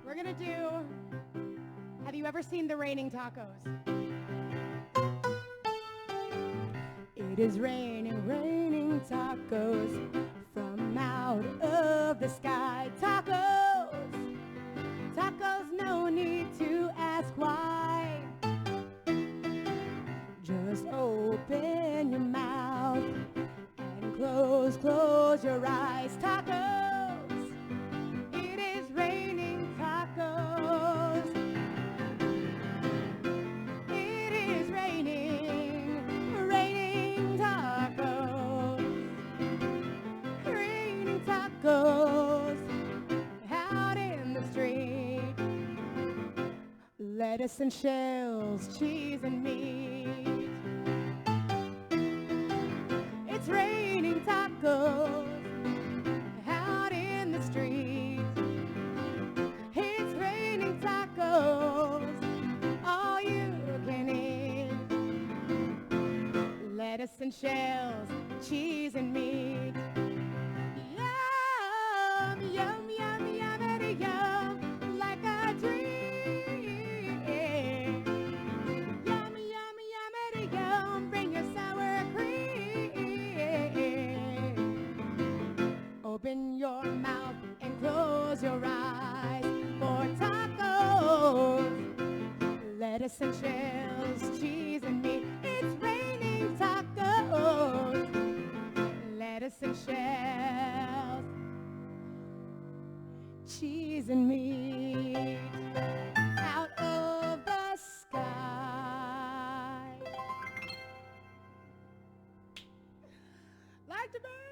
We're gonna do, have you ever seen The Raining Tacos? It is raining, raining tacos from out of the sky. Tacos, tacos, no need to ask why. Just open your mouth and close your eyes. Tacos, it is raining tacos. It is raining, raining tacos. Raining tacos out in the street. Lettuce and shells, cheese and meat. It's raining tacos out in the street. It's raining tacos, all you can eat. Lettuce and shells, cheese and meat. Yum, yum, yum, yum, yum, like a dream. Yum, yum, yum, yum, bring your sour cream. Open your mouth and close your eyes for tacos. Lettuce and shells, cheese and meat. It's raining tacos. Lettuce and shells, cheese and meat out of the sky. Like to burn.